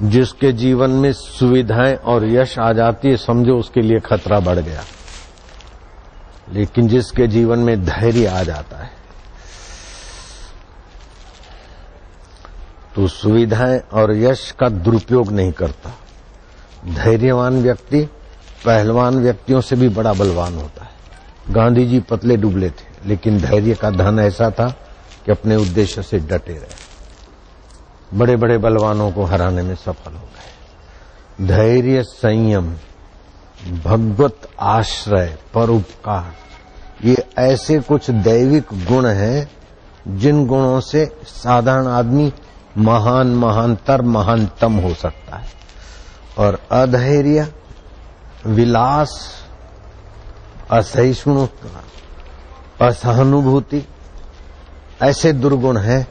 जिसके जीवन में सुविधाएं और यश आ जाती है, समझो उसके लिए खतरा बढ़ गया। लेकिन जिसके जीवन में धैर्य आ जाता है तो सुविधाएं और यश का दुरुपयोग नहीं करता। धैर्यवान व्यक्ति पहलवान व्यक्तियों से भी बड़ा बलवान होता है। गांधी जी पतले दुबले थे, लेकिन धैर्य का धन ऐसा था कि अपने उद्देश्य से डटे रहे। बड़े बड़े बलवानों को हराने में सफल हो गए। धैर्य, संयम, भगवत आश्रय, परोपकार, ये ऐसे कुछ दैविक गुण हैं जिन गुणों से साधारण आदमी महान, महानतर, महानतम हो सकता है। और अधैर्य, विलास, असहिष्णुता, असहानुभूति ऐसे दुर्गुण हैं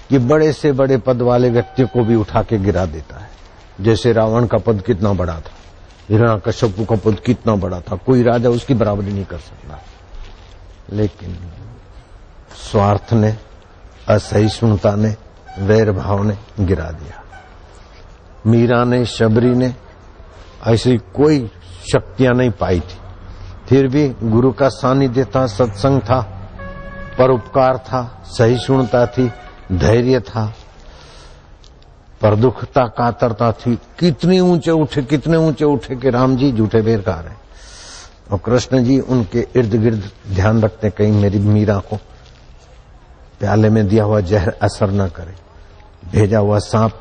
कि बड़े से बड़े पद वाले व्यक्ति को भी उठा के गिरा देता है। जैसे रावण का पद कितना बड़ा था, हिरण्यकश्यप का पद कितना बड़ा था, कोई राजा उसकी बराबरी नहीं कर सकता। लेकिन स्वार्थ ने, असहिष्णुता ने, वैर भाव ने गिरा दिया। मीरा ने, शबरी ने ऐसी कोई शक्तियां नहीं पाई थी, फिर भी गुरु का सानिध्य था, सत्संग था, परोपकार था, सहिष्णुता थी, धैर्य था, परदुखता, कातरता थी। कितने ऊंचे उठे कि राम जी झूठे बेर खा रहे। और कृष्ण जी उनके इर्द गिर्द ध्यान रखते, कहीं मेरी मीरा को प्याले में दिया हुआ जहर असर न करे, भेजा हुआ सांप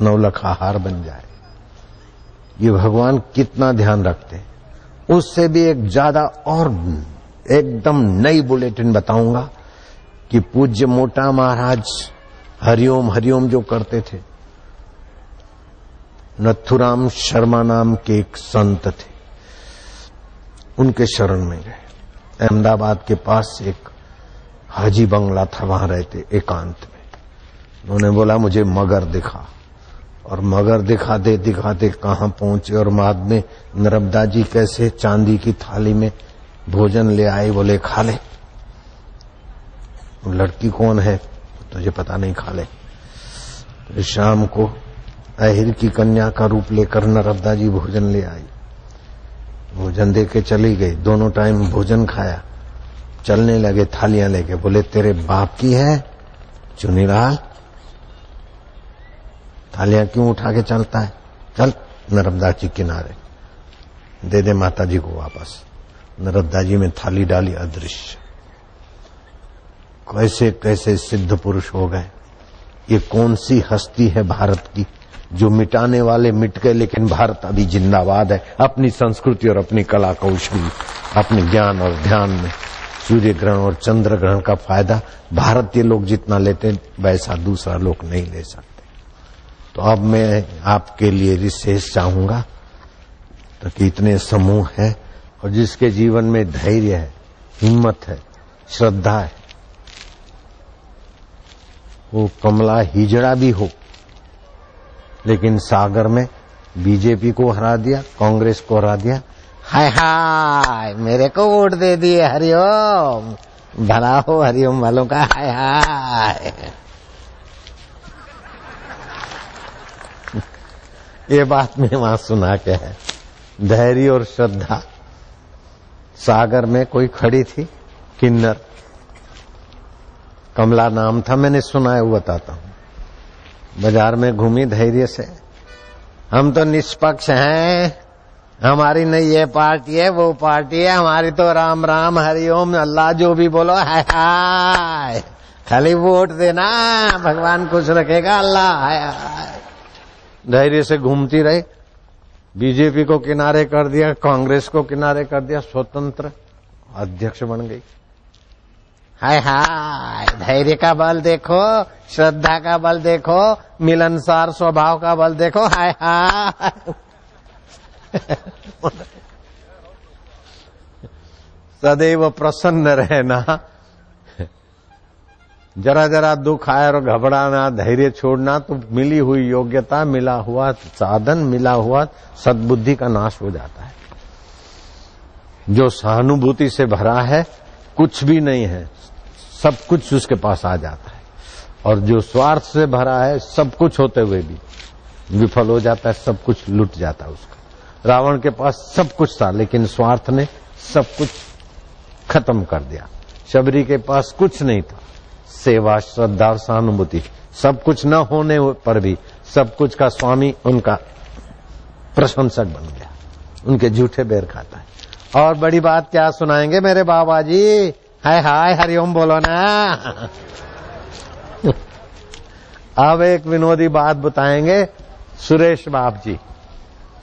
नौलखा हार बन जाए। ये भगवान कितना ध्यान रखते हैं। उससे भी एक ज्यादा और एकदम नई बुलेटिन बताऊंगा कि पूज्य मोटा महाराज हरिओम हरिओम जो करते थे, नथुराम शर्मा नाम के एक संत थे, उनके शरण में गए। अहमदाबाद के पास एक हाजी बंगला था, वहां रहते एकांत में। उन्होंने बोला मुझे मगर दिखा, और मगर दिखाते कहां पहुंचे। और बाद में नर्मदा जी कैसे चांदी की थाली में भोजन ले आए, बोले खा ले। लड़की कौन है तुझे पता नहीं, खा ले। तो शाम को अहिर की कन्या का रूप लेकर नर्मदा जी भोजन ले आई, भोजन दे के चली गई। दोनों टाइम भोजन खाया, चलने लगे थालियां लेके। बोले तेरे बाप की है चुनीलाल, थालियां क्यों उठा के चलता है, चल नर्मदा जी किनारे, दे दे माता जी को वापस। नर्मदा जी में थाली डाली, अदृश्य। कैसे कैसे सिद्ध पुरुष हो गए। ये कौन सी हस्ती है भारत की, जो मिटाने वाले मिट गए, लेकिन भारत अभी जिंदाबाद है अपनी संस्कृति और अपनी कला कौशल, अपने ज्ञान और ध्यान में। सूर्य ग्रहण और चंद्र ग्रहण का फायदा भारतीय लोग जितना लेते वैसा दूसरा लोग नहीं ले सकते। तो अब मैं आपके लिए विशेष चाहूंगा तो कि इतने समूह है और जिसके जीवन में धैर्य है, हिम्मत है, श्रद्धा है, वो कमला हिजड़ा भी हो, लेकिन सागर में बीजेपी को हरा दिया, कांग्रेस को हरा दिया। हाय हाय मेरे को वोट दे दिए, हरिओम, भला हो हरिओम वालों का, हाय हाय। ये बात मैं वहां सुना के है। धैर्य और श्रद्धा। सागर में कोई खड़ी थी किन्नर, कमला नाम था, मैंने सुना है, वो बताता हूं। बाजार में घूमी धैर्य से, हम तो निष्पक्ष हैं, हमारी नहीं ये पार्टी है वो पार्टी है, हमारी तो राम राम हरिओम अल्लाह जो भी बोलो हाय हाय, खाली वोट देना, भगवान खुश रखेगा, अल्लाह हाय हाय। धैर्य से घूमती रही, बीजेपी को किनारे कर दिया, कांग्रेस को किनारे कर दिया, स्वतंत्र अध्यक्ष बन गई। हाय हाय, धैर्य का बल देखो, श्रद्धा का बल देखो, मिलनसार स्वभाव का बल देखो, हाय हाय। सदैव प्रसन्न रहना, जरा जरा दुख आए और घबराना, धैर्य छोड़ना, तो मिली हुई योग्यता, मिला हुआ साधन, मिला हुआ सद्बुद्धि का नाश हो जाता है। जो सहानुभूति से भरा है, कुछ भी नहीं है, सब कुछ उसके पास आ जाता है। और जो स्वार्थ से भरा है, सब कुछ होते हुए भी विफल हो जाता है, सब कुछ लुट जाता है उसका। रावण के पास सब कुछ था लेकिन स्वार्थ ने सब कुछ खत्म कर दिया। शबरी के पास कुछ नहीं था, सेवा, श्रद्धा और सहानुभूति, सब कुछ न होने पर भी सब कुछ का स्वामी उनका प्रशंसक बन गया, उनके झूठे बेर खाता है। और बड़ी बात क्या सुनाएंगे मेरे बाबा जी? हाय हाय हरिओम बोलो ना। अब एक विनोदी बात बताएंगे सुरेश बाप जी।